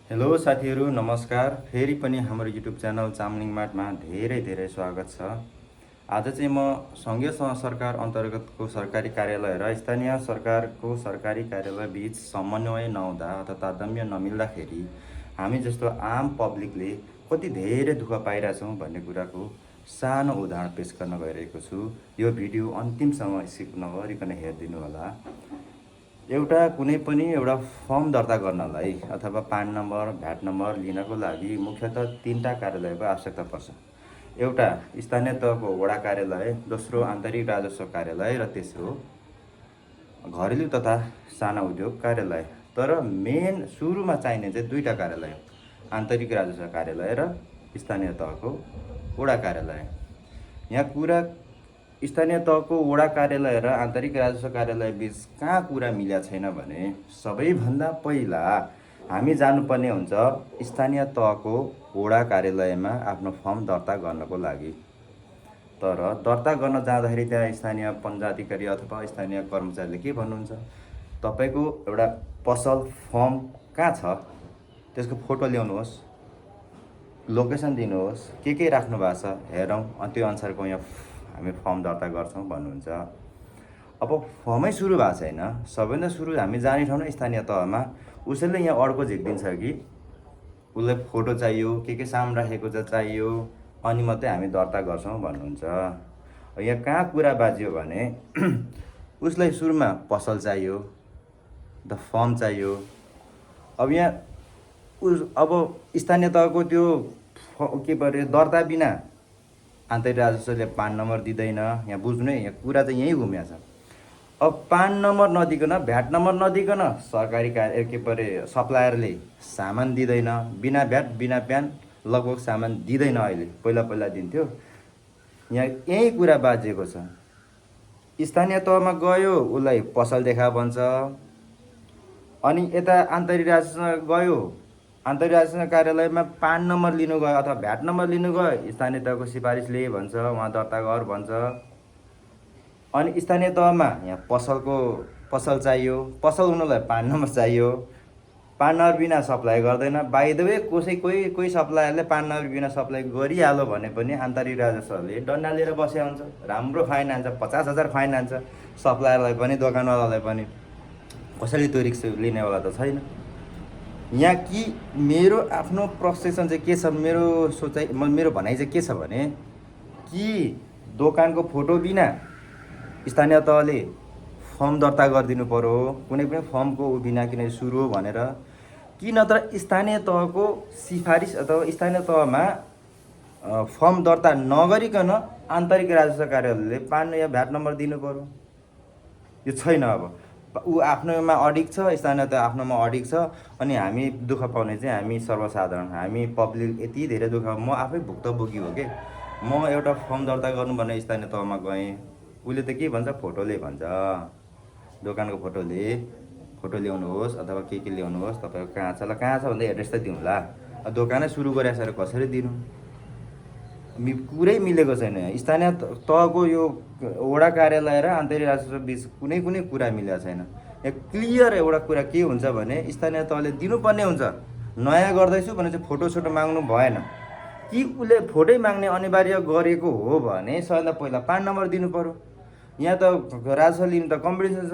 Hello साथीहरू नमस्कार। फेरि पनि हाम्रो युट्युब च्यानल चामलिङ मार्टमा धेरै स्वागत छ। आज चाहिँ म सङ्घीय सरकार अन्तर्गतको सरकारी कार्यालय र स्थानीय सरकारको सरकारी कार्यालय बीच समन्वय नहुँदा अथवा तारतम्य नमिल्दाखेरि हामी जस्तो आम पब्लिकले कति धेरै दुःख पाइरहेछौँ भन्ने कुराको सानो उदाहरण पेश गर्न गइरहेको छु। यो भिडियो अन्तिमसम्म स्किप नगरिकन हेरिदिनु होला। एउटा कुनै पनि एउटा फर्म दर्ता गर्नलाई अथवा पान नम्बर भ्याट नम्बर लिनको लागि मुख्यतः 3टा कार्यालयको आवश्यकता पर्छ। एउटा स्थानीय तहको वडा कार्यालय, दोस्रो आन्तरिक राजस्व कार्यालय र तेस्रो घरेलु तथा साना उद्योग कार्यालय। तर मेन सुरुमा चाहिने चाहिँ 2टा कार्यालय, आन्तरिक राजस्व कार्यालय र स्थानीय तहको वडा कार्यालय। यहाँ कुरा स्थानीय तहको वडा कार्यालय र आन्तरिक राजस्व कार्यालय बीच कहाँ कुरा मिल्या छैन भने सबैभन्दा पहिला हामी जानुपर्ने हुन्छ स्थानीय तहको वडा कार्यालयमा आफ्नो फर्म दर्ता गर्नको लागि। तर दर्ता गर्न जाँदाखेरि त्यहाँ स्थानीय पञ्चाधिकारी अथवा स्थानीय कर्मचारीले के भन्नुहुन्छ, तपाईको एउटा पसल फर्म कहाँ छ, त्यसको फोटो ल्याउनुहोस्, लोकेसन दिनुहोस्, के राख्नु भएको छ हेरौँ, अनि त्यो अनुसारको यहाँ हामी फर्म दर्ता गर्छौँ भन्नुहुन्छ। अब फर्मै सुरु भएको छैन, सबैभन्दा सुरु हामी जाने ठाउँ न स्थानीय तहमा, उसैले यहाँ अड्को झिक्दिन्छ कि उसलाई फोटो चाहियो, के सामान राखेको चाहियो, अनि मात्रै हामी दर्ता गर्छौँ भन्नुहुन्छ। यहाँ कहाँ कुरा बाजियो भने उसलाई सुरुमा पसल चाहियो, द फर्म चाहियो। अब यहाँ अब स्थानीय तहको त्यो के पऱ्यो दर्ता बिना आन्तरिक राजस्वले पान नम्बर दिँदैन। यहाँ बुझ्नु है, यहाँ कुरा चाहिँ यहीँ घुम्या छ। अब पान नम्बर नदिकन, भ्याट नम्बर नदिकन सरकारी के परे सप्लायरले सामान दिँदैन। बिना भ्याट बिना प्यान लगभग सामान दिँदैन अहिले, पहिला दिन्थ्यो। यहाँ यही कुरा बाजिएको छ। स्थानीय तहमा गयो उसलाई पसल देखा भन्छ, अनि यता आन्तरिक राजस्व गयो, आन्तरिक राजस्व कार्यालयमा पान नम्बर लिनु गयो अथवा भ्याट नम्बर लिनु गयो, स्थानीय तहको सिफारिसले भन्छ उहाँ दर्ता गर भन्छ। अनि स्थानीय तहमा यहाँ पसल चाहियो, पसल हुनलाई पान नम्बर चाहियो, पान नम्बर बिना सप्लाई गर्दैन। बाइ द वे कोही सप्लायरले पान नम्बर बिना सप्लाई गरिहाल्यो भने पनि आन्तरिक राजस्वले डन्डा लिएर बसेको हुन्छ, राम्रो फाइन हान्छ, 50,000 फाइन हान्छ सप्लायरलाई पनि दोकानवालालाई पनि। कसैले त्यो रिस्क लिनेवाला त छैन। यहाँ कि मेरो आफ्नो प्रोसेसन चाहिँ के छ, मेरो भनाइ चाहिँ के छ भने कि दोकानको फोटो बिना स्थानीय तहले फर्म दर्ता गरिदिनु पर्यो, कुनै पनि फर्मको बिना किन सुरु हो भनेर, कि नत्र स्थानीय तहको सिफारिस अथवा स्थानीय तहमा फर्म दर्ता नगरिकन आन्तरिक राजस्व कार्यालयले पान या भ्याट नम्बर दिनु पर्यो। यो छैन। अब ऊ आफ्नोमा अडिक छ, स्थानीय तह आफ्नोमा अडिक छ, अनि हामी दुःख पाउने चाहिँ हामी सर्वसाधारण, हामी पब्लिक यति धेरै दुःख। म आफै भुक्तभोगी हो कि म एउटा फर्म दर्ता गर्नु भने स्थानीय तहमा गएँ, उसले त के भन्छ, फोटोले भन्छ, दोकानको फोटो ल्याउनुहोस् अथवा के ल्याउनुहोस्, तपाईँको कहाँ छ, ल कहाँ छ भन्दा एड्रेस त दिउँला। दोकानै सुरु गरेर सर कसरी दिनु, कुरै मिलेको छैन। स्थानीय तहको यो वडा कार्यालय र आन्तरिक राजस्व बीच कुनै कुरा मिलेको छैन। यहाँ क्लियर एउटा कुरा के हुन्छ भने स्थानीय तहले दिनुपर्ने हुन्छ। नयाँ गर्दैछु भने चाहिँ फोटो माग्नु भएन, कि उसले फोटै माग्ने अनिवार्य गरेको हो भने सबैभन्दा पहिला पान नम्बर दिनु पर्यो। यहाँ त राजस्व लिनु त कम्पिटिसन छ।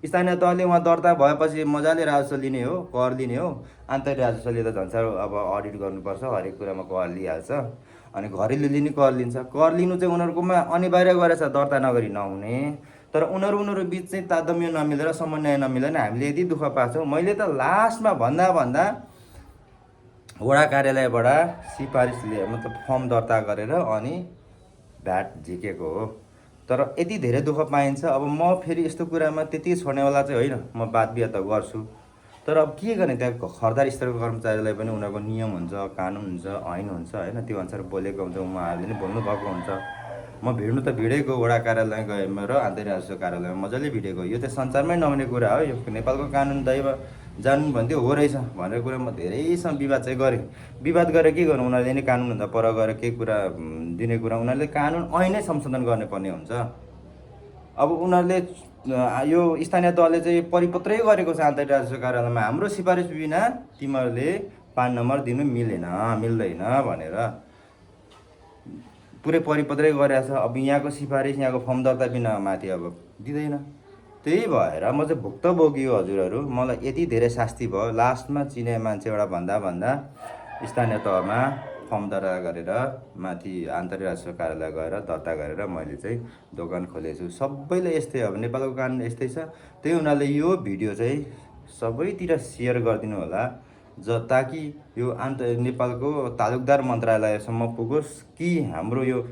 स्थानीय तहले उहाँ दर्ता भएपछि मजाले राजस्व लिने हो, कर लिने हो। आन्तरिक राजस्वले त झन् साह्रो अब अडिट गर्नुपर्छ, हरेक कुरामा कर लिइहाल्छ। अनि घरेलु लिने कर लिन्छ। कर लिनु चाहिँ उनीहरूकोमा अनिवार्य गरेछ, दर्ता नगरी नहुने। तर उनीहरू बिच चाहिँ तारतम्य नमिलेर समन्वय नमिलेर हामीले यति दुःख पाछौँ। मैले त लास्टमा भन्दा वडा कार्यालयबाट सिफारिसले मतलब फर्म दर्ता गरेर अनि भ्याट झिकेको हो। तर यति धेरै दुःख पाइन्छ। अब म फेरि यस्तो कुरामा त्यति छोड्नेवाला चाहिँ होइन, म बात बिहा त गर्छु। तर अब के गर्ने, त्यहाँ खर्दार स्तरको कर्मचारीलाई पनि उनीहरूको नियम हुन्छ, कानुन हुन्छ, ऐन हुन्छ होइन, त्यो अनुसार बोलेको हुन्छ, उहाँहरूले नै बोल्नु भएको हुन्छ। म भिड्नु त भिडेको वडा कार्यालय गएमा र आन्तरिक राजस्व कार्यालयमा मजाले भिडेको। यो चाहिँ संसारमै नहुने कुरा हो। यो नेपालको कानुन दैव जान्नु भन्थ्यो हो रहेछ भनेर कुरा म धेरैसँग विवाद चाहिँ गरेँ। विवाद गरेर के गर्नु, उनीहरूले नै कानुनभन्दा पर गएर केही कुरा दिने कुरा उनीहरूले कानुन ऐनै संशोधन गर्नुपर्ने हुन्छ। अब उनीहरूले यो स्थानीय तहले चाहिँ परिपत्रै गरेको छ अन्तर्राज्य राजस्व कार्यालयमा हाम्रो सिफारिस बिना तिमीहरूले पान नम्बर दिनु मिल्दैन भनेर पुरै परिपत्रै गरेको छ। अब यहाँको सिफारिस यहाँको फर्म दर्ता बिना माथि अब दिँदैन। त्यही भएर म चाहिँ भुक्तभोगी हो हजुरहरू। मलाई यति धेरै शास्ति भयो, लास्टमा चिने मान्छे एउटा भन्दा स्थानीय तहमा फर्म दर्ता गरेर माथि आन्तरिक राजस्व कार्यालय गएर दर्ता गरेर मैले चाहिँ दोकान खोलेको छु। सबैले यस्तै हो, नेपालको कानुन यस्तै छ। त्यही हुनाले यो भिडियो चाहिँ सबैतिर सेयर गरिदिनु होला, ताकि यो नेपालको तालुकदार मन्त्रालयसम्म पुगोस् कि हाम्रो यो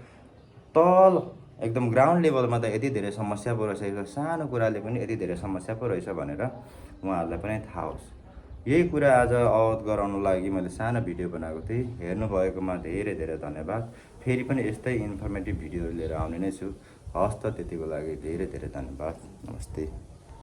तल एकदम ग्राउन्ड लेभलमा त यति धेरै समस्या पो रहेछ, सानो कुराले पनि यति धेरै समस्या पो रहेछ भनेर उहाँहरूलाई पनि थाहा होस्। यही कुरा आज अवगत गराउनु लागि मैले सानो भिडियो बनाएको थिएँ। हेर्नुभएकोमा धेरै धेरै धन्यवाद। फेरि पनि यस्तै इन्फर्मेटिभ भिडियोहरू लिएर आउने नै छु। हस् त, त्यतिको लागि धेरै धेरै धन्यवाद। नमस्ते।